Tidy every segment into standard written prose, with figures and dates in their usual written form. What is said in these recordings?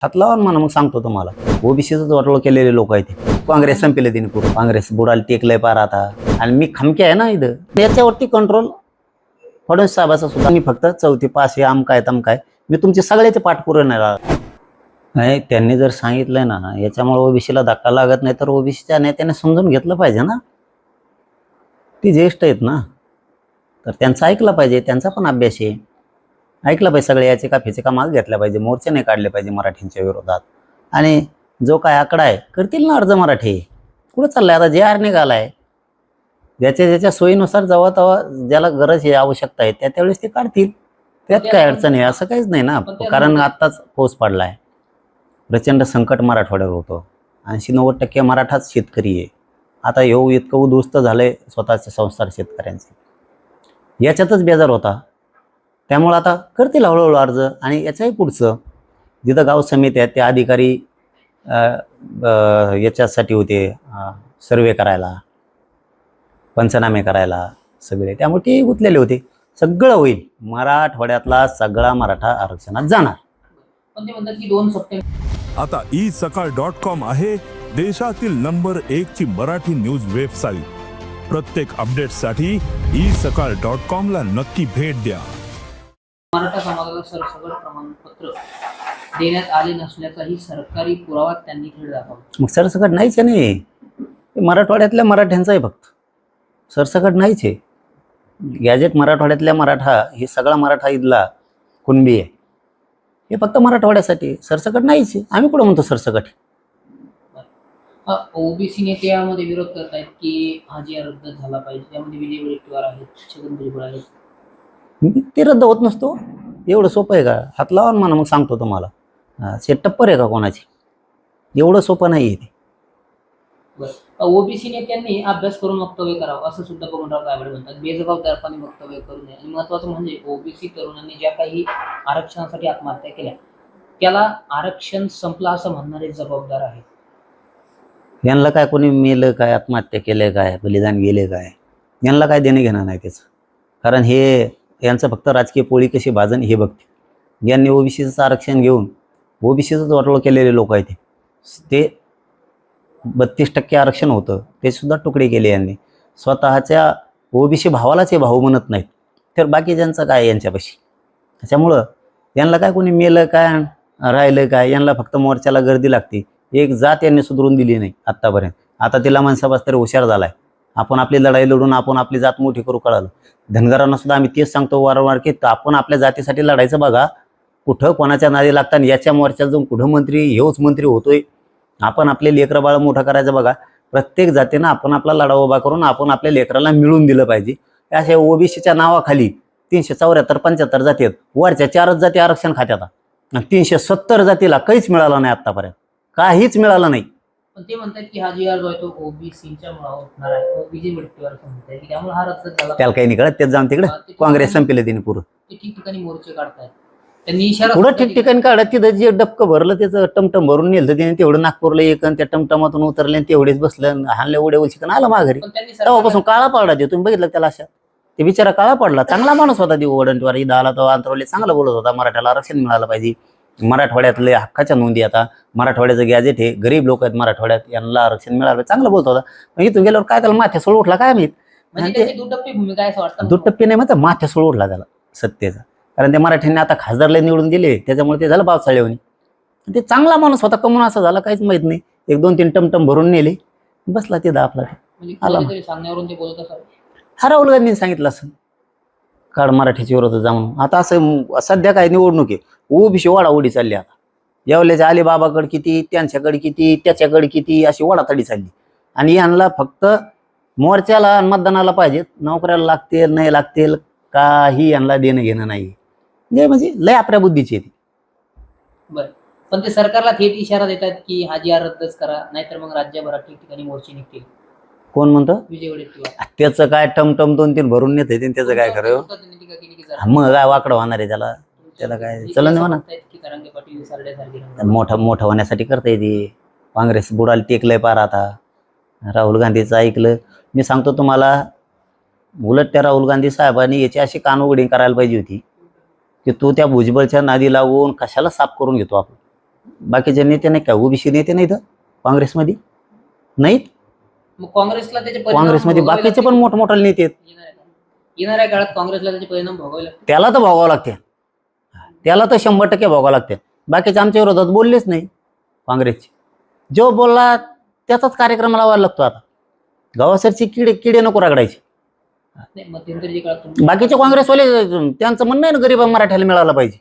हात लावा म्हणा, मग सांगतो तुम्हाला. ओबीसीच वाटोळ केलेले लोक आहेत ते. काँग्रेस संपले तिने पूर्ण. काँग्रेस बुडाला टेकलंय पार आता. आणि मी खमके आहे ना इथं, याच्यावरती कंट्रोल फडणवीस साहेबाचा सुद्धा. मी फक्त 4थी पास आहे, आम काय तम काय, मी तुमचे सगळ्याचे पाठपुरावे नाही. त्यांनी जर सांगितलंय ना याच्यामुळे ओबीसीला धक्का लागत नाही, तर ओबीसीच्या नेत्याने समजून घेतलं पाहिजे ना. ती ज्येष्ठ आहेत ना, तर त्यांचं ऐकलं पाहिजे. त्यांचा पण अभ्यास आहे, ऐकलं पाहिजे. सगळे याचे का फेचे का माग घेतल्या पाहिजे, मोर्चे नाही काढले पाहिजे मराठींच्या विरोधात. आणि जो काय आकडा आहे करतील ना अर्ज मराठी. कुठं चाललाय आता, जे आर निघालाय, ज्याच्या ज्याच्या सोयीनुसार जेव्हा तेव्हा ज्याला गरज आहे आवश्यकता आहे त्यावेळेस ते काढतील. त्यात काय अडचण आहे, असं काहीच नाही ना. कारण आत्ताच पाऊस पडलाय, प्रचंड संकट मराठवाड्यावर होतं. 80-90% मराठाच शेतकरी आहे. आता इतकं उद्ध्वस्त झालंय स्वतःचे संसार शेतकऱ्यांचे, याच्यातच बेजार होता. त्यामुळे आता करतील हळूहळू अर्ज. आणि याच्याही पुढचं जिथं गाव समिती आहेत, ते अधिकारी याच्यासाठी होते, सर्वे करायला, पंचनामे करायला सगळे, त्यामुळे ते गुंतलेले होते. सगळं होईल, मराठवाड्यातला सगळा मराठा आरक्षणात जाणार. पण ते म्हणतात की 2 सप्टेंबर. आता isakal.com आहे देशातील नंबर 1 ची मराठी न्यूज वेबसाईट. प्रत्येक अपडेटसाठी isakal.com ला नक्की भेट द्या. मराठा समाजाला सरसकट प्रमाणपत्र देण्यात आले नसल्याचाही सरकारी पुरावा त्यांनी थेट दाखवला. मग सरसकट नाहीच आहे नाही, मराठवाड्यातल्या मराठ्यांचं आहे फक्त. सरसकट नाहीच आहे. गॅजेट मराठवाड्यातल्या मराठा, हे सगळा मराठा इथला कुणबी आहे, हे फक्त मराठवाड्यासाठी. सरसकट नाहीच आहे. आम्ही कुठं म्हणतो सरसकट. ओबीसी नेते यामध्ये विरोध करत आहेत की हा जी रद्द झाला पाहिजे. त्यामध्ये विजय वडेट्टीवार आहेत, छगन भुजबळ आहेत. ते रद्द होत नसतो. एवढं सोपं आहे का? हात लावा म्हणा, मग सांगतो तुम्हाला. हे टप्पर आहे का कोणाची? एवढं सोपं नाही आहे ते. ओबीसी नेत्यांनी अभ्यास करून वक्तव्य करावं असं सुद्धा बबनराव तायवाडे म्हणतात. बेजबाबदारपणे वक्तव्य करू नये. आणि महत्वाचं म्हणजे ओबीसी तरुणांनी ज्या काही आरक्षणासाठी आत्महत्या केल्या, त्याला आरक्षण संपलं असं म्हणणारे जबाबदार आहेत. यांना काय कोणी मेलं काय, आत्महत्या केले काय, बलिदान गेले काय, यांना काय देणं घेणं नाही त्याचं. कारण हे यांचं फक्त राजकीय पोळी कशी भाजन हे बघते. यांनी ओबीसीचं आरक्षण घेऊन ओबीसीचंच वाटोळ केलेले लोक आहेत ते. 32% आरक्षण होतं, ते सुद्धा तुकडे केले यांनी. स्वतःच्या ओबीसी भावालाच हे भाऊ म्हणत नाहीत, तर बाकीच्यांचं काय यांच्यापाशी. त्याच्यामुळं यांना काय कोणी मेलं काय, राहिलं काय, यांना फक्त मोर्चाला गर्दी लागते. एक जात यांनी सुधरून दिली नाही आत्तापर्यंत. आता तिला मनसाबास तरी हुशार झालाय. आपण आपली लढाई लढून आपण आपली जात मोठी करू कळालं. धनगरांना सुद्धा आम्ही तेच सांगतो वारंवार की आपण आपल्या जातीसाठी लढायचं बघा. कुठं कोणाच्या नादी लागतात, याच्या मोर्चाला जाऊन कुठं मंत्री, हेच मंत्री होतोय. आपण आपले लेकरं बाळ मोठं करायचं बघा. प्रत्येक जातीनं आपण आपला लढा उभा करून आपण आपल्या लेकराला मिळून दिलं पाहिजे. अशा ओबीसीच्या नावाखाली 374-75 जाती आहेत. वरच्या 4च जाती आरक्षण खात्यात, आणि 370 जातीला काहीच मिळालं नाही आतापर्यंत, काहीच मिळालं नाही. पण ते म्हणतात की हा जी आर जो आहे तो ओबीसीच्या मुळे होणार आहे. विजय वडेट्टीवार म्हणतात की त्यामुळे हा रद्द झाला. त्याला काही निघत, तेच जाऊन तिकडे काँग्रेस संपले तिने पूर्ण. ते ठिकठिकाणी मोर्चे काढतायत. त्यांनी इशारा पुढं ठिकठिकाणी काढत, तिथं जे डबकं भरलं त्याचं टमटम भरून नेलं त्याने, तेवढं नागपूरला एक, त्या टमटमातून उतरले आणि तेवढेच बसलं, हाणले उड्या उलशिकन आलं माघारी. तेव्हापासून काळा पाडला ते. तुम्ही बघितलं त्याला अशा, ते बिचारा काळा पडला. चांगला माणूस होता देऊ वडंटीवार. इथं आला तो अंतरवले चांगला बोलत होता, मराठ्याला आरक्षण मिळालं पाहिजे, मराठवाड्यातले हक्काच्या नोंदी. आता मराठवाड्याचं गॅजेट हे, गरीब लोक आहेत मराठवाड्यात, यांना आरक्षण मिळालं पाहिजे, चांगलं बोलत होता. पण इथून गेल्यावर काय त्याला माथ्यासोळ उठला काय माहित. दुटप्पी भूमिका आहे असं वाटतं. दुटप्पी नाही म्हणतात, माथ्यासोळ उठला त्याला सत्तेचा. कारण ते मराठ्यांनी आता खासदारला निवडून दिले, त्याच्यामुळे ते झालं पावसाळ्यावणी. ते चांगला माणूस होता, कमून असं झालं काहीच माहित नाही. 1-2-3 टमटम भरून नेले, बसला ते आपला. सांगण्यावरून ते बोलत असावे. हा राहुल गांधींनी सांगितलं असं, काढ मराठीच्या विरोधात जाऊन. आता असं सध्या काय निवडणूक आहे, ओबीसी वाडाओढी चालली. आता यावल्याच्या अलिबाबाकडे किती, त्यांच्याकडे किती, त्याच्याकडे किती, अशी वडातडी चालली. आणि यांना फक्त मोर्चाला आणि मतदानाला पाहिजेत, नोकऱ्याला लागतील नाही लागतील काही यांना देणं घेणं नाही. म्हणजे लय आपल्या बुद्धीची आहे ती. बरं, पण ते सरकारला थेट इशारा देतात की हा जी आर रद्दच करा, नाहीतर मग राज्यभरात ठिकठिकाणी मोर्चे निघतील. कोण म्हणतं? विजय वडेट्टीवार. त्याचं काय टमटम 2-3 भरून नेते, त्याचं काय खरं. मग काय वाकडं होणार आहे त्याला, त्याला काय चलन म्हणा. मोठं होण्यासाठी करता येते. काँग्रेस बुडाला टेकलंय पार आता. राहुल गांधीचं ऐकलं. मी सांगतो तुम्हाला, उलट त्या राहुल गांधी साहेबांनी याची अशी कानउघडी करायला पाहिजे होती की तू त्या भुजबळच्या नादी लावून कशाला साफ करून घेतो आपण. बाकीचे नेते नाही का, ओबीसी नेते नाहीत काँग्रेसमध्ये नाहीत. मग काँग्रेसला त्याचे परिणाम काँग्रेसमध्ये भोगावे बाकीचे पण लागतील. मोठमोठाले नेते आहेत. येणाऱ्या काळात काँग्रेसला त्याचे परिणाम भोगावे लागतील. त्याला तर भोगावं लागते, त्याला तर 100% भोगावं लागते. बाकीचे आमच्या विरोधात बोललेच नाही काँग्रेसचे. जो बोलला त्याचाच कार्यक्रम लावायला लागतो. आता गावासरची किडे नको रगडायची. नाही, मध्यंतरी काळात तुमचं- बाकीचे काँग्रेसवाले त्यांचं म्हणणं आहे ना गरीब मराठ्याला मिळालं पाहिजे.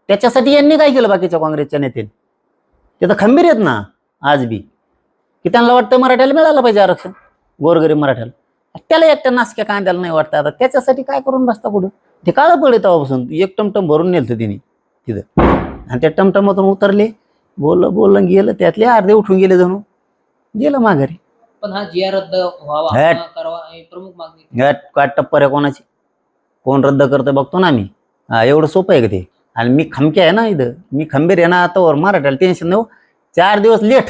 त्याच्यासाठी यांनी काय केलं बाकीच्या काँग्रेसच्या नेत्यांनी? ते तर खंबीर आहेत ना आज बी, की त्यांना वाटतं मराठ्याला मिळालं पाहिजे आरक्षण, गोरगरीब मराठ्याला. त्याला एकट्या नासक्या कांद्याला नाही वाटतं. आता त्याच्यासाठी काय करून बसता पुढं? ते काळं पडले तेव्हापासून एक टमटम भरून नेलं तिने तिथं, आणि त्या टमटमातून उतरले, बोललं गेलं, त्यातले अर्धे उठून गेले, जणू गेलं माघारी. पण हा जी रद्द व्हावा हट. हा करावा ही प्रमुख मागणी. काय टप्पर आहे कोणाची? कोण रद्द करतं बघतो ना आम्ही. एवढं सोपं आहे का ते? आणि मी खमके आहे ना इथं, मी खंबीर आहे ना. आता मराठ्याला टेन्शन नाही. 4 दिवस लेट,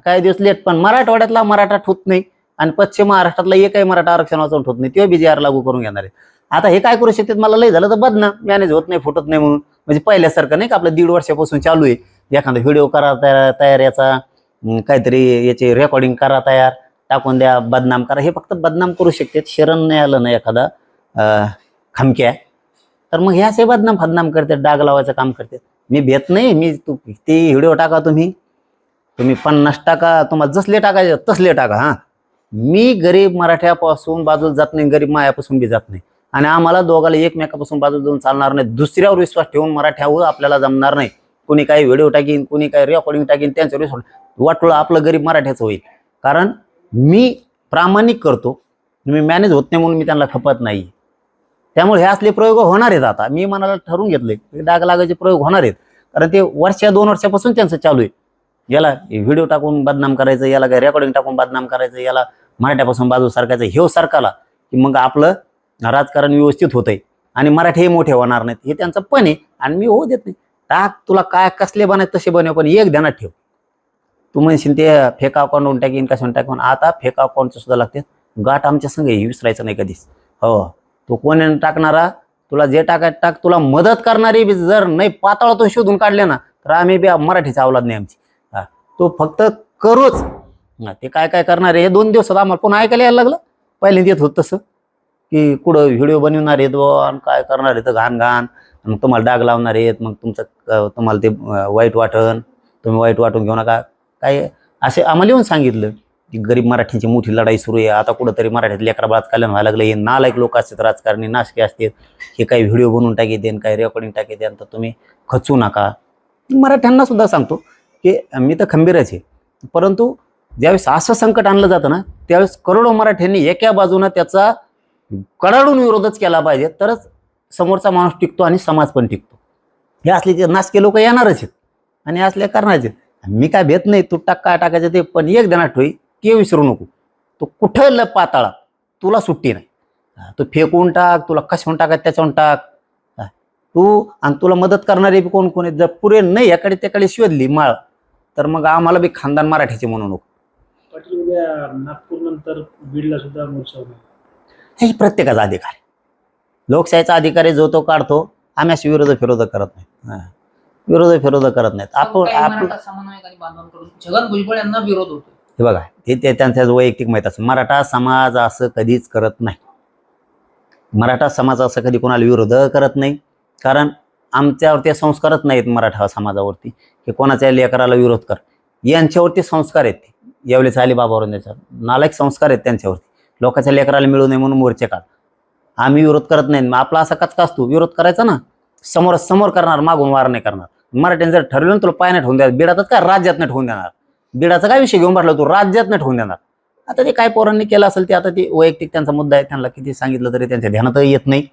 काही दिवस लेट, पण मराठवाड्यातला मराठा ठोत नाही आणि पश्चिम महाराष्ट्रातला एकही मराठा आरक्षण वाचवून ठोत नाही. तेव्हा BJR लागू करून घेणार आहे. आता हे काय करू शकतात? मला लय झालं तर बदनाम, मॅनेज होत नाही, फुटत नाही म्हणून. म्हणजे पहिल्यासारखं नाही का आपलं 1.5 वर्षापासून चालू आहे. एखादा व्हिडिओ करा तयार याचा, काहीतरी याचे रेकॉर्डिंग करा तयार, टाकून द्या, बदनाम करा. हे फक्त बदनाम करू शकतात. शरण नाही आलं ना एखादा खमक्या, तर मग हे असे बदनाम फदनाम करतात, डाग लावायचं काम करतात. मी भेट नाही. मी ते व्हिडिओ टाका, तुम्ही 50 टाका, तुम्हाला जसले टाकायचे तसले टाका. हां, मी गरीब मराठ्यापासून बाजूला जात नाही, गरीब मायापासून बी जात नाही. आणि आम्हाला दोघाला एकमेकापासून बाजूला जाऊन चालणार नाही. दुसऱ्यावर विश्वास ठेवून मराठ्यावर आपल्याला जमणार नाही. कोणी काही व्हिडिओ टाकीन, कोणी काही रेकॉर्डिंग टाकीन, त्यांच्यावर विश्वास वाटलं आपलं गरीब मराठ्याचं होईल. कारण मी प्रामाणिक करतो, मी मॅनेज होत नाही म्हणून मी त्यांना खपत नाही. त्यामुळे हे असले प्रयोग होणार आहेत. आता मी मनाला ठरवून घेतले, डाग लागायचे प्रयोग होणार आहेत. कारण ते 2 वर्षापासून त्यांचं चालू आहे. याला व्हिडिओ टाकून बदनाम करायचं, याला काय रेकॉर्डिंग टाकून बदनाम करायचं, याला मराठ्यापासून बाजू सरकायचं. हे सरकारला की मग आपलं राजकारण व्यवस्थित होतंय आणि मराठी हे मोठे होणार नाहीत. हे त्यांचं पण आहे आणि मी होऊ देत नाही. टाक, तुला काय कसले बनायचे तसे बनव, पण एक ध्यानात ठेव. तू म्हणशील ते फेक अकाउंट टाकीन कशावर टाकून, आता फेक अकाउंटचं सुद्धा लागते. गाठ आमच्या संघ विसरायचं नाही कधीच. हो, तो कोण टाकणारा, तुला जे टाक, तुला मदत करणारी जर नाही पाताळातून शोधून काढले ना, तर आम्ही बी मराठीचा अवलाद नाही आमची. तो फक्त करूच. ते काय करणार आहे हे 2 दिवसात आम्हाला कोण ऐकायला यायला लागलं. पहिल्यांदा येत होत तसं की कुठं व्हिडिओ बनवणार आहेत आणि काय करणार आहेत घाण, मग तुम्हाला डाग लावणार आहेत, मग तुम्हाला ते वाईट वाटन, तुम्ही वाईट वाटून घेऊ नका. काय असे आम्हाला येऊन सांगितलं की गरीब मराठ्यांची मोठी लढाई सुरू आहे. आता कुठंतरी मराठ्यात लेकरा कल्याण व्हायला लागलं. हे नालायक लोक असतात, राजकारणी नाशके असतात, हे काही व्हिडिओ बनवून टाकी काही रेकॉर्डिंग टाकी तर तुम्ही खचू नका. मराठ्यांना सुद्धा सांगतो की मी तर खंबीरच आहे, परंतु ज्यावेळेस असं संकट आणलं जातं ना, त्यावेळेस करोडो मराठ्यांनी एका बाजूनं त्याचा कडाडून विरोधच केला पाहिजे, तरच समोरचा माणूस टिकतो आणि समाज पण टिकतो. हे असले ते नासके लोक येणारच आहेत आणि असले करणारच. मी काय भेट नाही, तू टाक काय टाकायचं ते, पण एक ध्यानात ठेवी ते विसरू नको. तो कुठं पाताळा तुला सुट्टी नाही. तू फेकून टाक, तुला कशावून टाकायचं त्याच्यावरून टाक. तू आणि तुला मदत करणारे कोण कोण आहेत, जर पुरे नाही याकडे त्याकडे शोधली माळ, तर मग आम्हाला बी खानदान मराठीचे म्हणू नको. पाटील, उद्या नागपूर नंतर बीडला सुद्धा मोर्चा होणार. हे प्रत्येकाचा अधिकार आहे. लोकशाहीचा अधिकार आहे, जो तो काढतो. आम्ही अशी विरोध करत नाही. विरोध करत नाहीत. आपण मराठा समन्वयकारी बांधवांकडून छगन भुजबळ यांना विरोध होतो. हे बघा, ते त्यांचं वैयक्तिक माहीत असं. मराठा समाज असं कधीच करत नाही. मराठा समाज असं कधी कोणाला विरोध करत नाही. कारण आमच्यावरती संस्कारच नाहीत मराठा समाजावरती की कोणाच्या लेकराला विरोध कर. यांच्यावरती संस्कार आहेत. ते यावेळेस अलिबाबावर त्याच्यावर नालायक संस्कार आहेत त्यांच्यावरती. लोकांच्या लेकराला मिळू नये म्हणून मोर्चे काढ. आम्ही विरोध करत नाही. आपला असा कचका असतो, विरोध करायचा ना, समोर करणार, मागून वार नाही करणार. मराठ्यांनी जर ठरवलं ना तुला पाय नाही ठेवून देणार, बिडातच काय राज्यात नाही ठेवून देणार. बिडाचा काय विषय घेऊन बसला तू, राज्यात नाही ठेवून देणार. आता ते काय पोरांनी केलं असेल ते आता ते वैयक्तिक त्यांचा मुद्दा आहे. त्यांना किती सांगितलं तरी त्यांच्या ध्यानातही येत नाही.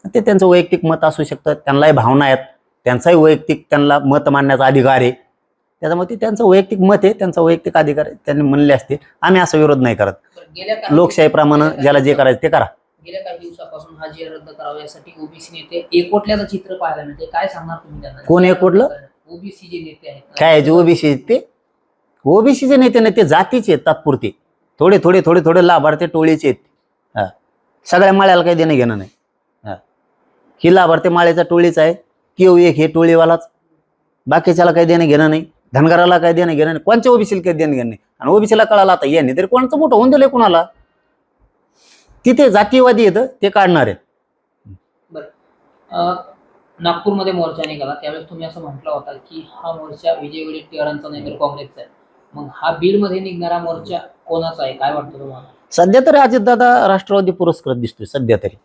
ते त्यांचं वैयक्तिक मत असू शकतं. त्यांनाही भावना आहेत, त्यांचाही वैयक्तिक त्यांना मत मांडण्याचा अधिकार आहे. त्याच्यामुळे ते त्यांचं वैयक्तिक मत आहे, त्यांचा वैयक्तिक अधिकार आहे. त्यांनी म्हणले असते. आम्ही असा विरोध नाही करत. लोकशाहीप्रमाणे ज्याला जे करायचं ते करा. गेल्या काही दिवसापासून हा जी रद्द करावा यासाठी ओबीसी नेते एकवटल्याचं चित्र पाहायला मिळते. काय सांगणार तुम्ही त्यांना? कोण एकवटलं? ओबीसी जे नेते आहेत. काय जे ओबीसी ते ओबीसीचे नेते ते जातीचे आहेत तात्पुरते. थोडे लाभार्थी टोळीचे आहेत. सगळ्या माळ्याला काही देणं घेणं नाही. ही लाभार्थी माळ्याचा टोळीचा आहे, किंवा एक हे टोळीवालाच. बाकीच्याला काही देणं घेणं नाही, धनगराला काही देणं घेणं नाही, कोणत्या ओबीसीला काही देणं घेणं नाही. आणि ओबीसीला कळाला आता यांनी तरी कोणाचं मोठं होऊन दिलंय कुणाला. तिथे जातीयवादी येतं ते काढणार आहेत. बरं, नागपूरमध्ये मोर्चा निघाला त्यावेळेस तुम्ही असं म्हटलं होता की हा मोर्चा विजय वडेट्टीवारांचा नाही तर काँग्रेसचा आहे. मग हा बीडमध्ये निघणारा मोर्चा कोणाचा आहे, काय वाटतं तुम्हाला? सध्या तरी अजितदादा राष्ट्रवादी पुरस्कृत दिसतोय सध्या तरी.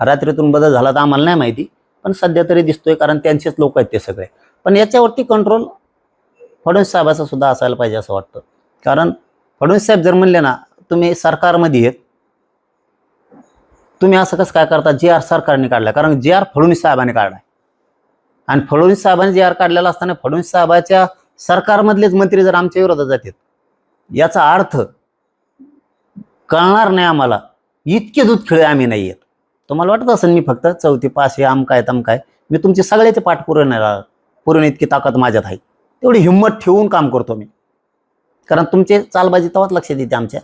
रात्रीतून बदल झाला तर आम्हाला नाही माहिती, पण सध्या तरी दिसतोय, कारण त्यांचेच लोक आहेत ते सगळे. पण याच्यावरती कंट्रोल फडणवीस साहेबाचा सुद्धा असायला पाहिजे असं वाटतं. कारण फडणवीस साहेब जर म्हणले ना तुम्ही सरकारमध्ये आहेत, तुम्ही असं कसं काय करता, जे आर सरकारने काढला, कारण जे आर फडणवीस साहेबांनी काढलाय. आणि फडणवीस साहेबांनी जे आर काढलेला असताना फडणवीस साहेबाच्या सरकारमधलेच मंत्री जर आमच्या विरोधात जातात, याचा अर्थ कळणार नाही आम्हाला. इतके दूध खेळे आम्ही नाही आहेत. तुम्हाला वाटत असेल मी फक्त 4थी पास आहे, आम काय तम काय, मी तुमचे सगळ्याचे पाठ पुरवणे इतकी ताकद माझ्यात आहे. तेवढी हिंमत ठेवून काम करतो मी, कारण तुमचे चालबाजी तेव्हाच लक्षात येते आमच्या.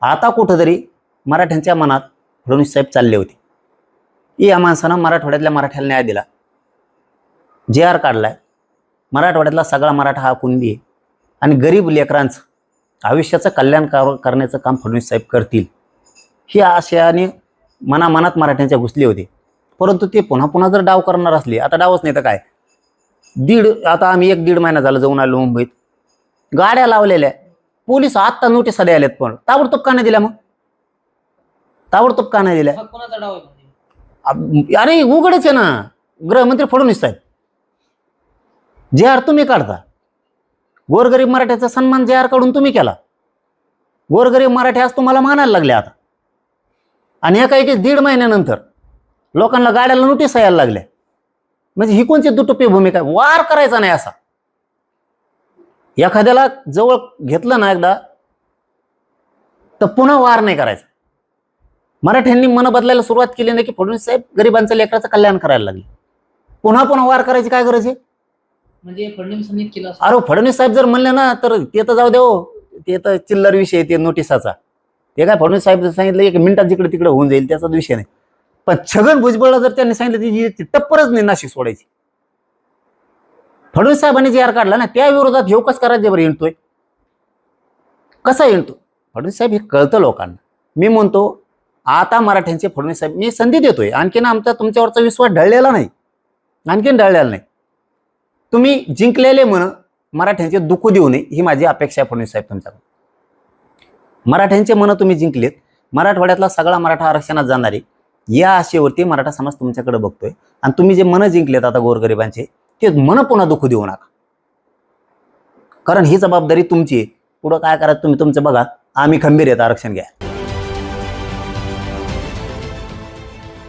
आता कुठंतरी मराठ्यांच्या मनात फडणवीस साहेब चालले होते. या माणसानं मराठवाड्यातल्या मराठ्याला न्याय दिला, जे आर काढलाय, मराठवाड्यातला सगळा मराठा हा कुणबी आहे. आणि गरीब लेकरांचं आयुष्याचं कल्याण करण्याचं काम फडणवीस साहेब करतील ही आशयाने मनामनात मराठ्यांच्या घुसले होते. परंतु ते पुन्हा पुन्हा जर डाव करणार असले, आता डावच नाही तर काय, आता आम्ही 1-1.5 महिना झाला जाऊन आलो मुंबईत, गाड्या लावलेल्या, पोलीस आत्ता नोटीस द्यायलेत, पण ताबडतोब का नाही दिल्या? मग ताबडतोब का नाही दिल्या? हा कोणाचा डाव आहे? अरे उघडच आहे ना, गृहमंत्री फडणवीस साहेब. जे आर तुम्ही काढता, गोरगरीब मराठ्याचा सन्मान जे आर काढून तुम्ही केला. गोरगरीब मराठी आज तुम्हाला मानायला लागले आता. आणि एका 1.5 महिन्यानंतर लोकांना गाड्याला नोटीस यायला लागल्या. म्हणजे ही कोणती दुटोपी भूमिका आहे? वार करायचा नाही असा. एखाद्याला जवळ घेतलं ना एकदा तर पुन्हा वार नाही करायचा. मराठ्यांनी मन बदलायला सुरुवात केली नाही की फडणवीस साहेब गरिबांचं लेकराचं कल्याण करायला लागले. पुन्हा पुन्हा वार करायची काय गरज आहे? म्हणजे फडणवीसांनी केलं असं? अरे फडणवीस साहेब जर म्हणले ना तर ते तर जाऊ देऊ, ते तर चिल्लर विषय ते नोटिसाचा. ते काय फडणवीस साहेब सांगितलं 1 मिनिटात जिकडे तिकडे होऊन जाईल त्याचा विषय नाही. पण छगन भुजबळला जर त्यांनी सांगितलं ती टप्परच नाही नाशिक सोडायची. फडणवीस साहेबांनी जे आर काढला ना त्या विरोधात हे कसं करायचं बरं? हिंडतोय कसा हिंडतो फडणवीस साहेब? हे कळतं लोकांना. मी म्हणतो आता मराठ्यांचे फडणवीस साहेब मी संधी देतोय. आणखीन आमचा तुमच्यावरचा विश्वास ढळलेला नाही, आणखीन ढळलेला नाही. तुम्ही जिंकलेले म्हण मराठ्यांचे दुःख देऊ नये ही माझी अपेक्षा आहे फडणवीस साहेब तुमच्याकडून. मराठ्यांचे मन तुम्ही जिंकलेत, मराठवाड्यातला सगळा मराठा आरक्षणात जाणारे या आशेवरती मराठा समाज तुमच्याकडे बघतोय. आणि तुम्ही जे मन जिंकलेत आता गोरगरिबांचे, ते मन पुन्हा दुःख देऊ नका, कारण ही जबाबदारी तुमची आहे. पुढं काय करायचं तुम्ही तुमचं बघा, आम्ही खंबीर आहेत, आरक्षण घ्या.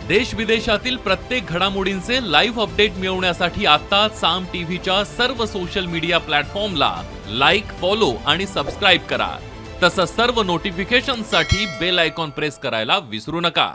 देश विदेशातील प्रत्येक घडामोडींचे लाईव्ह अपडेट मिळवण्यासाठी आता साम टीव्हीच्या सर्व सोशल मीडिया प्लॅटफॉर्मला लाईक, फॉलो आणि सबस्क्राईब करा. तसंच सर्व नोटिफिकेशनसाठी बेल आयकॉन प्रेस करायला विसरू नका.